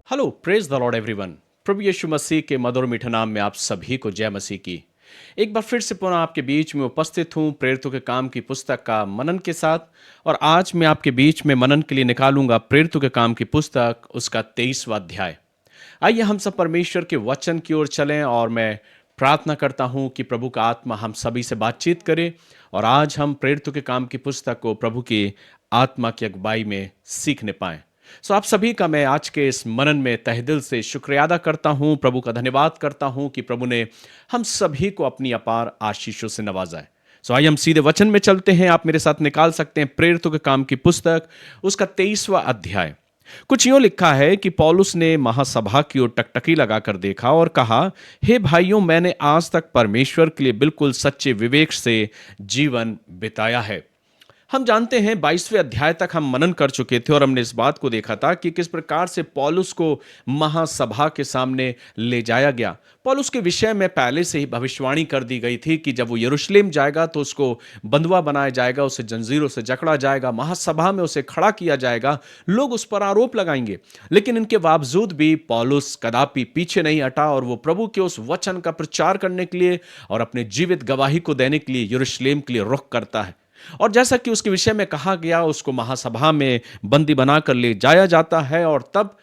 Hello, praise the lord everyone. प्रभु यीशु मसीह के मधुर मीठे नाम में आप सभी को जय मसीह की। एक बार फिर से पुनः आपके बीच में उपस्थित हूँ प्रेरितों के काम की पुस्तक का मनन के साथ। और आज मैं आपके बीच में मनन के लिए निकालूंगा प्रेरितों के काम की पुस्तक, उसका 23वां अध्याय। आइए हम सब परमेश्वर के वचन की ओर चलें और मैं प्रार्थना करता हूँ कि प्रभु का आत्मा हम सभी से बातचीत करे और आज हम प्रेरितों के काम की पुस्तक को प्रभु की आत्मा की अगुवाई में सीखने पाएं। सो आप सभी का मैं आज के इस मनन में तहे दिल से शुक्रिया अदा करता हूं, प्रभु का धन्यवाद करता हूं कि प्रभु ने हम सभी को अपनी अपार आशीषों से नवाजा है। सो आइए हम सीधे वचन में चलते हैं। आप मेरे साथ निकाल सकते हैं प्रेरितों के काम की पुस्तक, उसका 23वां अध्याय। कुछ यूं लिखा है कि पौलुस ने महासभा की ओर टकटकी लगाकर देखा और कहा, हे भाइयों, मैंने आज तक परमेश्वर के लिए बिल्कुल सच्चे विवेक से जीवन बिताया है। हम जानते हैं 22वें अध्याय तक हम मनन कर चुके थे और हमने इस बात को देखा था कि किस प्रकार से पौलुस को महासभा के सामने ले जाया गया। पौलुस के विषय में पहले से ही भविष्यवाणी कर दी गई थी कि जब वो यरूशलेम जाएगा तो उसको बंधुआ बनाया जाएगा, उसे जंजीरों से जकड़ा जाएगा, महासभा में उसे खड़ा किया जाएगा, लोग उस पर आरोप लगाएंगे। लेकिन इनके बावजूद भी पौलुस कदापि पीछे नहीं हटा और वो प्रभु के उस वचन का प्रचार करने के लिए और अपने जीवित गवाही को देने के लिए यरूशलेम के लिए रुख करता है। और जैसा कि उसके विषय में कहा गया, उसको महासभा में बंदी बनाकर ले जाया जाता है और तब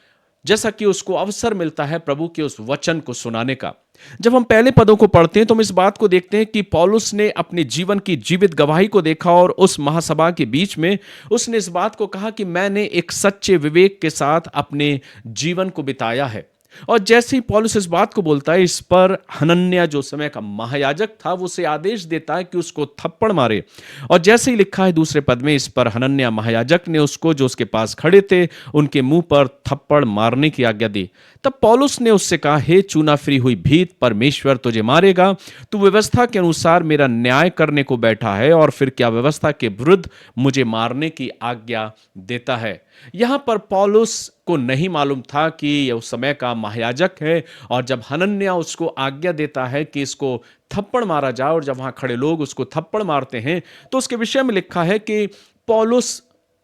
जैसा कि उसको अवसर मिलता है प्रभु के उस वचन को सुनाने का। जब हम पहले पदों को पढ़ते हैं तो हम इस बात को देखते हैं कि पौलुस ने अपने जीवन की जीवित गवाही को देखा और उस महासभा के बीच में उसने इस बात को कहा कि मैंने एक सच्चे विवेक के साथ अपने जीवन को बिताया है। और जैसे ही पौलुस इस बात को बोलता है, इस पर हनन्याह जो समय का महायाजक था वो उसे आदेश देता है कि उसको थप्पड़ मारे। और जैसे ही लिखा है दूसरे पद में, इस पर हनन्याह महायाजक ने उसको, जो उसके पास खड़े थे, उनके मुंह पर थप्पड़ मारने की आज्ञा दी। तब पौलुस ने उससे कहा, हे चूना फिरी हुई भीत, परमेश्वर तुझे मारेगा। तू व्यवस्था के अनुसार मेरा न्याय करने को बैठा है और फिर क्या व्यवस्था के विरुद्ध मुझे मारने की आज्ञा देता है। यहां पर पौलुस को नहीं मालूम था कि यह उस समय का महायाजक है और जब हनन्याह उसको आज्ञा देता है कि इसको थप्पड़ मारा जाए और जब वहां खड़े लोग उसको थप्पड़ मारते हैं तो उसके विषय में लिखा है कि पौलुस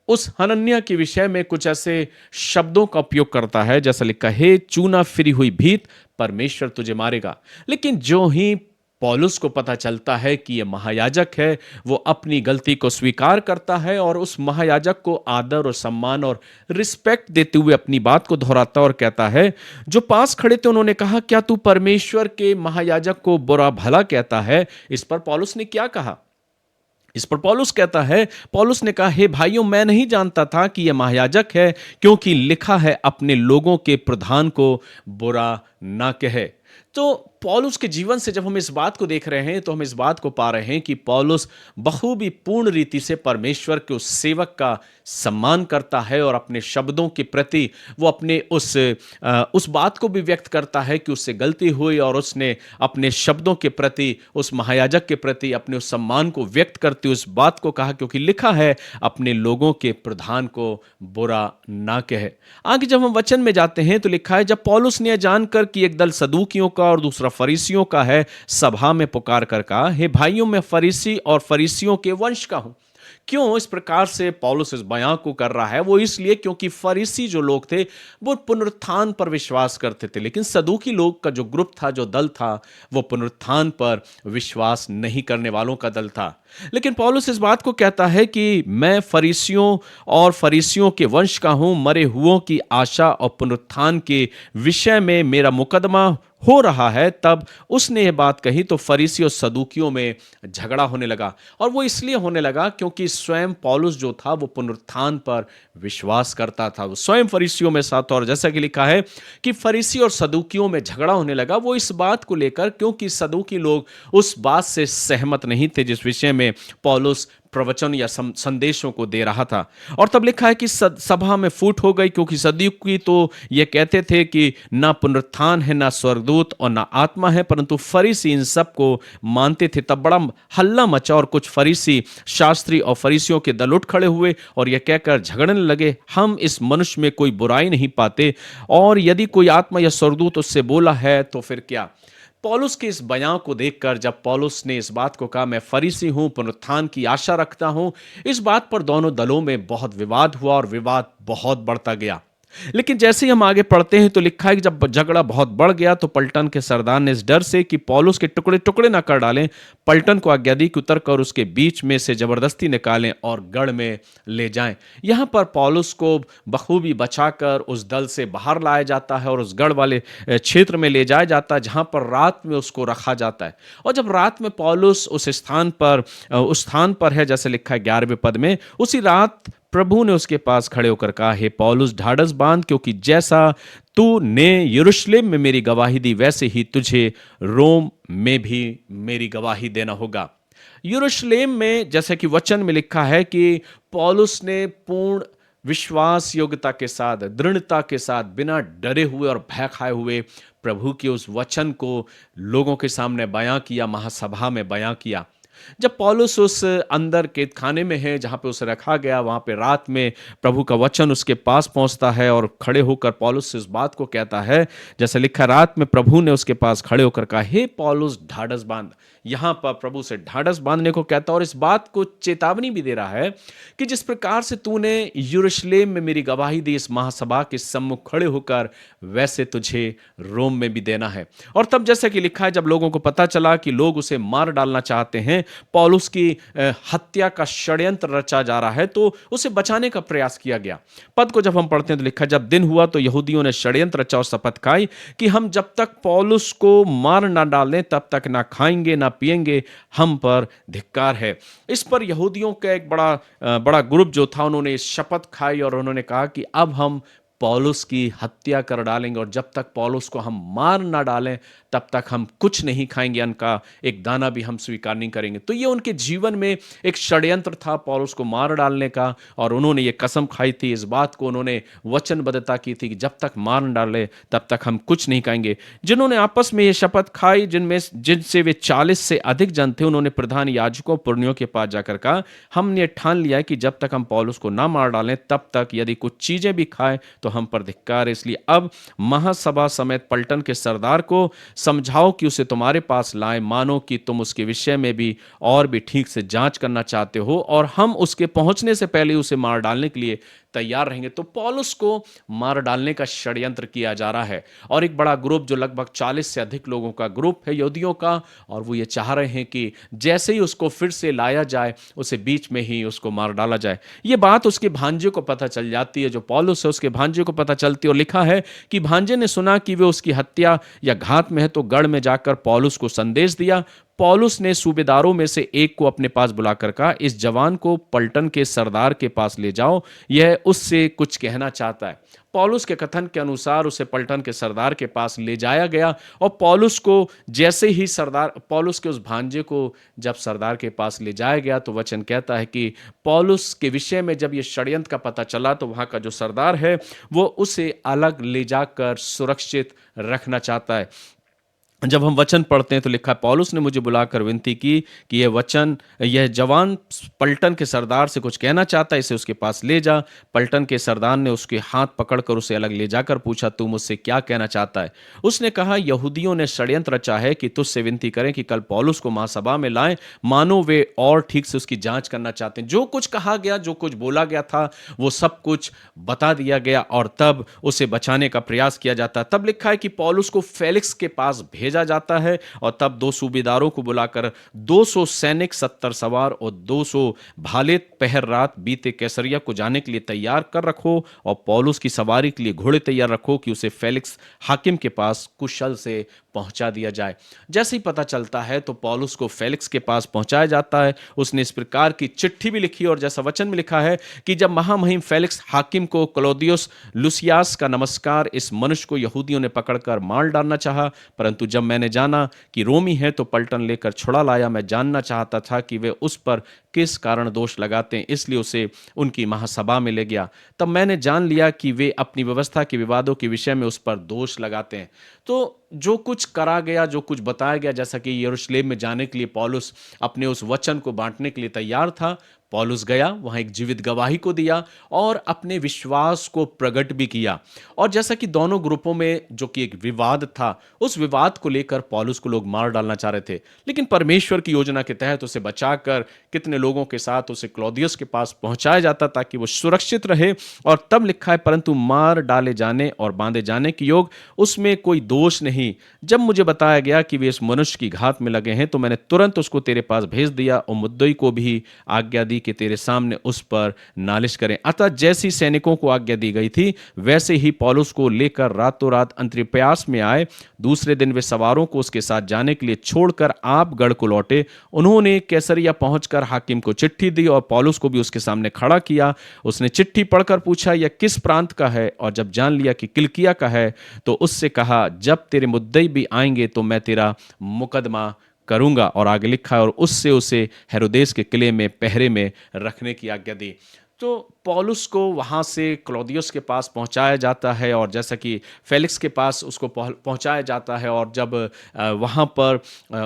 उस हनन्याह के विषय में कुछ ऐसे शब्दों का उपयोग करता है जैसा लिखा है, हे चूना फिरी हुई भीत, परमेश्वर तुझे मारेगा। लेकिन जो ही पौलुस को पता चलता है कि यह महायाजक है, वो अपनी गलती को स्वीकार करता है और उस महायाजक को आदर और सम्मान और रिस्पेक्ट देते हुए अपनी बात को दोहराता और कहता है, जो पास खड़े थे उन्होंने कहा, क्या तू परमेश्वर के महायाजक को बुरा भला कहता है? इस पर पौलुस ने क्या कहा? इस पर पौलुस कहता है, पौलुस ने कहा, हे भाइयों, मैं नहीं जानता था कि यह महायाजक है, क्योंकि लिखा है, अपने लोगों के प्रधान को बुरा ना कहे। तो पौलुस के जीवन से जब हम इस बात को देख रहे हैं तो हम इस बात को पा रहे हैं कि पौलुस बखूबी पूर्ण रीति से परमेश्वर के उस सेवक का सम्मान करता है और अपने शब्दों के प्रति वो अपने उस बात को भी व्यक्त करता है कि उससे गलती हुई और उसने अपने शब्दों के प्रति, उस महायाजक के प्रति अपने उस सम्मान को व्यक्त करते उस बात को कहा, क्योंकि लिखा है, अपने लोगों के प्रधान को बुरा ना कहे। आगे जब हम वचन में जाते हैं तो लिखा है, जब पौलुस ने जानकर कि एक दल सदूकियों का और दूसरा फरीसियों का है, सभा में पुकार कर कहा, हे भाइयों, मैं फरीसी और फरीसियों के वंश का हूं। क्यों इस प्रकार से पौलुस इस बयान को कर रहा है? वो इसलिए क्योंकि फरीसी जो लोग थे वो पुनरुत्थान पर विश्वास करते थे, लेकिन सदूकी लोग का जो ग्रुप था, जो दल था, वो पुनरुत्थान पर विश्वास नहीं करने वालों का दल था। लेकिन पौलुस इस बात को कहता है कि मैं फरीसियों और फरीसियों के वंश का हूं, मरे हुओं की आशा और पुनरुत्थान के विषय में मेरा मुकदमा हो रहा है। तब उसने ये बात कही तो फरीसी और सदूकियों में झगड़ा होने लगा, और वो इसलिए होने लगा क्योंकि स्वयं पौलुस जो था वो पुनरुत्थान पर विश्वास करता था, वो स्वयं फरीसियों में साथ। और जैसा कि लिखा है कि फरीसी और सदूकियों में झगड़ा होने लगा, वो इस बात को लेकर क्योंकि सदूकी लोग उस बात से सहमत नहीं थे जिस विषय में पौलुस प्रवचन या संदेशों को दे रहा था। और तब लिखा है कि सभा में फूट हो गई, क्योंकि सदूकी तो ये कहते थे कि ना पुनरुत्थान है, ना स्वर्गदूत और ना आत्मा है, परंतु फरीसी इन सब को मानते थे। तब बड़ा हल्ला मचा और कुछ फरीसी शास्त्री और फरीसियों के दल उठ खड़े हुए और यह कहकर झगड़ने लगे, हम इस मनुष्य में कोई बुराई नहीं पाते, और यदि कोई आत्मा या स्वर्गदूत उससे बोला है तो फिर क्या। पौलुस के इस बयान को देखकर जब पौलुस ने इस बात को कहा, मैं फरीसी हूं, पुनरुत्थान की आशा रखता हूं, इस बात पर दोनों दलों में बहुत विवाद हुआ और विवाद बहुत बढ़ता गया। लेकिन जैसे ही हम आगे पढ़ते हैं तो लिखा है कि जब झगड़ा बहुत बढ़ गया तो पलटन के सरदार ने इस डर से कि पौलुस के टुकड़े टुकड़े ना कर डालें, पलटन को आज्ञा दी कि उतर कर उसके बीच में से जबरदस्ती निकालें और गढ़ में ले जाएं। यहां पर पौलुस को बखूबी बचाकर उस दल से बाहर लाया जाता है और उस गढ़ वाले क्षेत्र में ले जाया जाता है जहां पर रात में उसको रखा जाता है। और जब रात में पौलुस उस स्थान पर है, जैसे लिखा है 11वें पद में, उसी रात प्रभु ने उसके पास खड़े होकर कहा, हे पौलुस ढाढ़स बांध, क्योंकि जैसा तूने यरूशलेम में मेरी गवाही दी वैसे ही तुझे रोम में भी मेरी गवाही देना होगा। यरूशलेम में, जैसे कि वचन में लिखा है कि पौलुस ने पूर्ण विश्वास योग्यता के साथ, दृढ़ता के साथ, बिना डरे हुए और भय खाए हुए प्रभु के उस वचन को लोगों के सामने बयां किया, महासभा में बयां किया। जब पौलुस उस अंदर कैद खाने में है जहां पे उसे रखा गया, वहां पे रात में प्रभु का वचन उसके पास पहुंचता है और खड़े होकर पौलुस से इस बात को कहता है, जैसे लिखा, रात में प्रभु ने उसके पास खड़े होकर कहा, हे पौलुस ढाढ़स बांध। यहां पर प्रभु से ढाढ़स बांधने को कहता है और इस बात को चेतावनी भी दे रहा है कि जिस प्रकार से तूने यरूशलेम में मेरी गवाही दी इस महासभा के सम्मुख खड़े होकर, वैसे तुझे रोम में भी देना है। और तब जैसा कि लिखा है, जब लोगों को पता चला कि लोग उसे मार डालना चाहते हैं, पौलुस की हत्या का षड्यंत्र रचा जा रहा है, तो उसे बचाने का प्रयास किया गया। पद को जब हम पढ़ते हैं तो लिखा, जब दिन हुआ तो यहूदियों ने षड्यंत्र रचा और शपथ खाई कि हम जब तक पौलुस को मार ना डालें तब तक ना खाएंगे ना पिएंगे, हम पर धिक्कार है। इस पर यहूदियों का एक बड़ा ग्रुप जो था, उन्होंने शपथ खाई और उन्होंने कहा कि अब हम पौलुस की हत्या कर डालेंगे और जब तक पौलुस को हम मार ना डालें तब तक हम कुछ नहीं खाएंगे, अन्न का एक दाना भी हम स्वीकार नहीं करेंगे। तो ये उनके जीवन में एक षड्यंत्र था पौलुस को मार डालने का, और उन्होंने ये कसम खाई थी, इस बात को उन्होंने वचनबद्धता की थी कि जब तक मार न डाले तब तक हम कुछ नहीं खाएंगे। जिन्होंने आपस में ये शपथ खाई, जिनसे वे 40 से अधिक जन थे, उन्होंने प्रधान याजकों पुरनियों के पास जाकर कहा, हमने ठान लिया है कि जब तक हम पौलुस को ना मार डालें तब तक यदि कुछ चीजें भी खाएं तो हम पर धिक्कार है। इसलिए अब महासभा समेत पलटन के सरदार को समझाओ कि उसे तुम्हारे पास लाए, मानो कि तुम उसके विषय में भी और भी ठीक से जांच करना चाहते हो और हम उसके पहुंचने से पहले उसे मार डालने के लिए तैयार रहेंगे। तो पौलुस को मार डालने का षड्यंत्र किया जा रहा है और एक बड़ा ग्रुप जो लगभग 40 से अधिक लोगों का ग्रुप है यहूदियों का, और वो ये चाह रहे हैं कि जैसे ही उसको फिर से लाया जाए उसे बीच में ही उसको मार डाला जाए। ये बात उसके भांजे को पता चल जाती है, जो पौलुस है उसके भांजे को पता चलती है, और लिखा है कि भांजे ने सुना कि वे उसकी हत्या या घात में है तो गढ़ में जाकर पौलुस को संदेश दिया। पौलुस ने सूबेदारों में से एक को अपने पास बुलाकर कहा, इस जवान को पलटन के सरदार के पास ले जाओ, यह उससे कुछ कहना चाहता है। पौलुस के कथन के अनुसार उसे पलटन के सरदार के पास ले जाया गया और पौलुस के उस भांजे को जब सरदार के पास ले जाया गया तो वचन कहता है कि पौलुस के विषय में जब यह षड्यंत्र का पता चला तो वहां का जो सरदार है वो उसे अलग ले जाकर सुरक्षित रखना चाहता है। जब हम वचन पढ़ते हैं तो लिखा है, पौलुस ने मुझे बुलाकर विनती की कि यह जवान पलटन के सरदार से कुछ कहना चाहता है, इसे उसके पास ले जा। पलटन के सरदार ने उसके हाथ पकड़कर उसे अलग ले जाकर पूछा, तू मुझसे क्या कहना चाहता है? उसने कहा, यहूदियों ने षड्यंत्र रचा है कि तुझसे विनती करें कि कल पौलुस को महासभा में लाएं, मानो वे और ठीक से उसकी जांच करना चाहते हैं। जो कुछ कहा गया, जो कुछ बोला गया था, वो सब कुछ बता दिया गया और तब उसे बचाने का प्रयास किया जाता है। तब लिखा है कि पौलुस को फेलिक्स के पास भेजा जाता है और तब 2 सूबेदारों को बुलाकर 200 सैनिक 70 सवार और 200 भाले पहर रात बीते कैसरिया को जाने के लिए तैयार कर रखो और पौलुस की सवारी के लिए घोड़े तैयार रखो कि उसे फेलिक्स हाकिम के पास कुशल से पहुंचा दिया जाए। जैसे ही पता चलता है तो पौलुस को फेलिक्स के पास पहुंचाया जाता है। उसने इस प्रकार की चिट्ठी भी लिखी और जैसा वचन में लिखा है कि जब महामहिम फेलिक्स हाकिम को क्लौदियुस लुसियास का नमस्कार, इस मनुष्य को यहूदियों ने पकड़कर मार डालना चाहा, परंतु जब मैंने जाना कि रोमी है तो पलटन लेकर छुड़ा लाया। मैं जानना चाहता था कि वे उस पर किस कारण दोष लगाते हैं, इसलिए उसे उनकी महासभा में ले गया। तब मैंने जान लिया कि वे अपनी व्यवस्था के विवादों के विषय में उस पर दोष लगाते हैं। तो जो कुछ करा गया, जो कुछ बताया गया, जैसा कि यरूशलेम में जाने के लिए पौलुस अपने उस वचन को बांटने के लिए तैयार था, पौलुस गया, वहाँ एक जीवित गवाही को दिया और अपने विश्वास को प्रकट भी किया। और जैसा कि दोनों ग्रुपों में जो कि एक विवाद था, उस विवाद को लेकर पौलुस को लोग मार डालना चाह रहे थे। लेकिन परमेश्वर की योजना के तहत उसे बचाकर कितने लोगों के साथ उसे क्लौदियस के पास पहुंचाया जाता ताकि वो सुरक्षित रहे। और तब लिखा है, परंतु मार डाले जाने और बांधे जाने के योग उसमें कोई दोष नहीं। जब मुझे बताया गया कि वे इस मनुष्य की घात में लगे हैं, तो मैंने तुरंत उसको तेरे पास भेज दिया और मुद्दई को भी आज्ञा दी कि तेरे सामने उस पर नालिश करें। अतः जैसी सैनिकों को आज्ञा दी गई थी, वैसे ही पौलुस को लेकर रातों रात अंतरिप्यास में आए। दूसरे दिन वे सवारों को उसके साथ जाने के लिए छोड़कर आप गढ़ को लौटे। उन्होंने कैसरिया पहुंचकर हाकिम को चिट्ठी दी और पौलुस को भी उसके सामने खड़ा किया। उसने चिट्ठी पढ़कर पूछा, यह किस प्रांत का है? और जब जान लिया कि किलिकिया का है, तो उससे कहा, जब तेरे मुद्दई भी आएंगे तो मैं तेरा मुकदमा करूंगा। और आगे लिखा है, और उससे उसे हेरोदेस के किले में पहरे में रखने की आज्ञा दी। तो पौलुस को वहाँ से क्लौदियस के पास पहुँचाया जाता है और जैसा कि फेलिक्स के पास उसको पहुँचाया जाता है। और जब वहाँ पर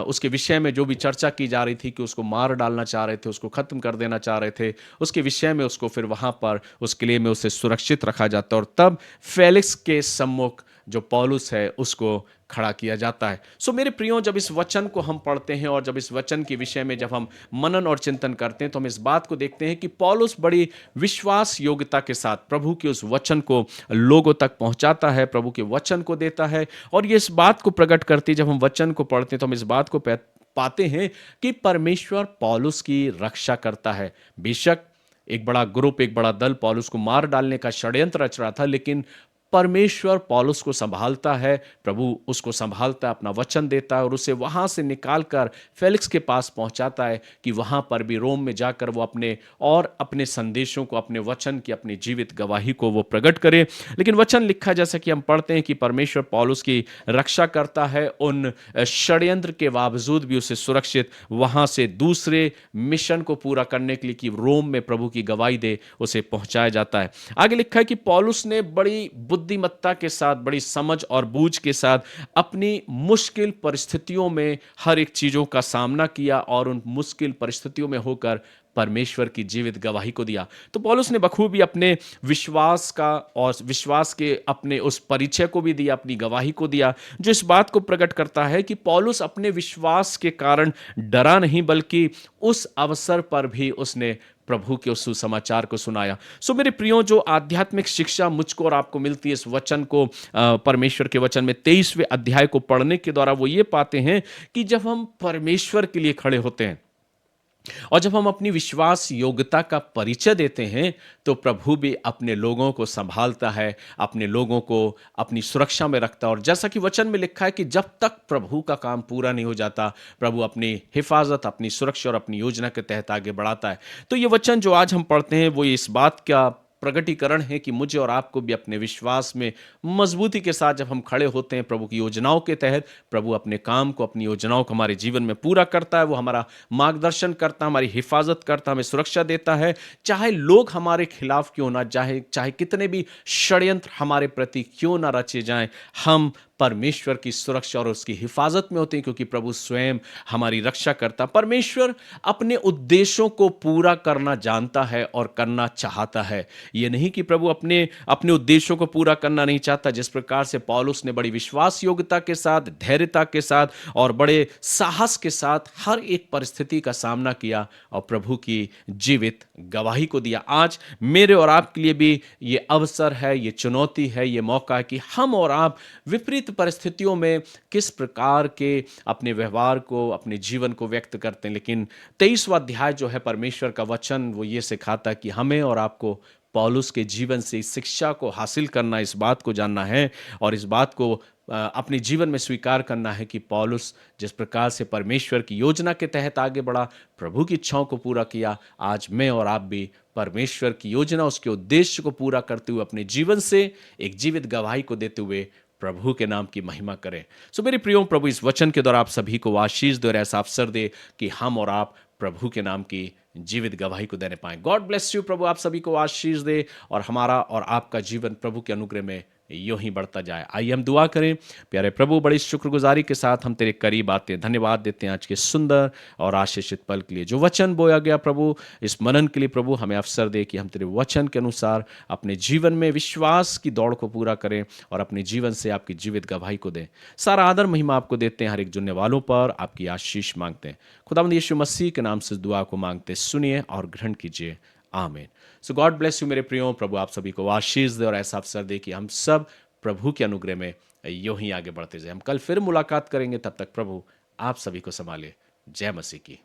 उसके विषय में जो भी चर्चा की जा रही थी कि उसको मार डालना चाह रहे थे, उसको ख़त्म कर देना चाह रहे थे, उसके विषय में उसको फिर वहाँ पर उस किले में उसे सुरक्षित रखा जाता है। और तब फेलिक्स के सम्मुख जो पौलुस है उसको खड़ा किया जाता है। सो मेरे प्रियो, जब इस वचन को हम पढ़ते हैं और जब इस वचन के विषय में जब हम मनन और चिंतन करते हैं, तो हम इस बात को देखते हैं कि पौलुस बड़ी विश्वास योग्यता के साथ प्रभु के उस वचन को लोगों तक पहुंचाता है, प्रभु के वचन को देता है। और ये इस बात को प्रकट करती है, जब हम वचन को पढ़ते हैं तो हम इस बात को पाते हैं कि परमेश्वर पौलुस की रक्षा करता है। बेशक एक बड़ा ग्रुप, एक बड़ा दल पौलुस को मार डालने का षड्यंत्र रच रहा था, लेकिन परमेश्वर पौलुस को संभालता है, प्रभु उसको संभालता है, अपना वचन देता है और उसे वहाँ से निकालकर फेलिक्स के पास पहुँचाता है कि वहाँ पर भी रोम में जाकर वो अपने संदेशों को, अपने वचन की, अपनी जीवित गवाही को वो प्रकट करे। लेकिन वचन लिखा, जैसा कि हम पढ़ते हैं कि परमेश्वर पौलुस की रक्षा करता है, उन षड्यंत्र के बावजूद भी उसे सुरक्षित वहाँ से दूसरे मिशन को पूरा करने के लिए कि रोम में प्रभु की गवाही दे, उसे पहुँचाया जाता है। आगे लिखा है कि पौलुस ने बड़ी बुद्धिमत्ता के साथ, बड़ी समझ और बूझ के साथ अपनी मुश्किल परिस्थितियों में हर एक चीजों का सामना किया और उन मुश्किल परिस्थितियों में होकर परमेश्वर की जीवित गवाही को दिया। तो पौलुस ने बखूबी अपने विश्वास का और विश्वास के अपने उस परिचय को भी दिया, अपनी गवाही को दिया, जो इस बात को प्रकट करता है कि पौलुस अपने विश्वास के कारण डरा नहीं, बल्कि उस अवसर पर भी उसने प्रभु के उस सुसमाचार को सुनाया। सो मेरे प्रियो, जो आध्यात्मिक शिक्षा मुझको और आपको मिलती है इस वचन को, परमेश्वर के वचन में 23वें अध्याय को पढ़ने के द्वारा, वो ये पाते हैं कि जब हम परमेश्वर के लिए खड़े होते हैं और जब हम अपनी विश्वास योग्यता का परिचय देते हैं, तो प्रभु भी अपने लोगों को संभालता है, अपने लोगों को अपनी सुरक्षा में रखता है। और जैसा कि वचन में लिखा है कि जब तक प्रभु का काम पूरा नहीं हो जाता, प्रभु अपनी हिफाजत, अपनी सुरक्षा और अपनी योजना के तहत आगे बढ़ाता है। तो ये वचन जो आज हम पढ़ते हैं, वो इस बात का प्रगटीकरण है कि मुझे और आपको भी अपने विश्वास में मजबूती के साथ जब हम खड़े होते हैं प्रभु की योजनाओं के तहत, प्रभु अपने काम को, अपनी योजनाओं को हमारे जीवन में पूरा करता है। वो हमारा मार्गदर्शन करता है, हमारी हिफाजत करता है, हमें सुरक्षा देता है। चाहे लोग हमारे खिलाफ क्यों ना, चाहे कितने भी षड्यंत्र हमारे प्रति क्यों ना रचे जाएं, हम परमेश्वर की सुरक्षा और उसकी हिफाजत में होते हैं, क्योंकि प्रभु स्वयं हमारी रक्षा करता। परमेश्वर अपने उद्देश्यों को पूरा करना जानता है और करना चाहता है। ये नहीं कि प्रभु अपने अपने उद्देश्यों को पूरा करना नहीं चाहता। जिस प्रकार से पौलुस ने बड़ी विश्वास योग्यता के साथ, धैर्यता के साथ और बड़े साहस के साथ हर एक परिस्थिति का सामना किया और प्रभु की जीवित गवाही को दिया, आज मेरे और आपके लिए भी ये अवसर है, ये चुनौती है, ये मौका है कि हम और आप विपरीत परिस्थितियों में किस प्रकार के अपने व्यवहार को, अपने जीवन को व्यक्त करते हैं। लेकिन 23वां अध्याय जो है परमेश्वर का वचन, वो ये सिखाता है कि हमें और आपको पौलुस के जीवन से इस शिक्षा को हासिल करना, इस बात को जानना है और इस बात को अपने जीवन में स्वीकार करना है कि पौलुस जिस प्रकार से परमेश्वर की योजना के तहत आगे बढ़ा, प्रभु की इच्छाओं को पूरा किया, आज मैं और आप भी परमेश्वर की योजना, उसके उद्देश्य को पूरा करते हुए अपने जीवन से एक जीवित गवाही को देते हुए प्रभु के नाम की महिमा करें। सो मेरे प्रियो, प्रभु इस वचन के द्वारा आप सभी को आशीष दे और ऐसा अवसर दे कि हम और आप प्रभु के नाम की जीवित गवाही को देने पाएं। God bless you. प्रभु आप सभी को आशीष दे और हमारा और आपका जीवन प्रभु के अनुग्रह में यूं ही बढ़ता जाए। आइए हम दुआ करें। प्यारे प्रभु, बड़ी शुक्रगुजारी के साथ हम तेरे करीब आते हैं, धन्यवाद देते हैं आज के सुंदर और आशीषित पल के लिए। जो वचन बोया गया प्रभु, इस मनन के लिए प्रभु हमें अवसर दे कि हम तेरे वचन के अनुसार अपने जीवन में विश्वास की दौड़ को पूरा करें और अपने जीवन से आपकी जीवित गवाही को दें। सारा आदर महिमा आपको देते हैं, हर एक जुड़ने वालों पर आपकी आशीष मांगते हैं। खुदावंद यीशु मसीह के नाम से इस दुआ को मांगते, सुनिए और ग्रहण कीजिए। आमीन। सो गॉड ब्लेस यू मेरे प्रियो। प्रभु आप सभी को आशीष दे और ऐसा अवसर दे कि हम सब प्रभु के अनुग्रह में यूं ही आगे बढ़ते जाए। हम कल फिर मुलाकात करेंगे, तब तक प्रभु आप सभी को संभाले। जय मसीह की।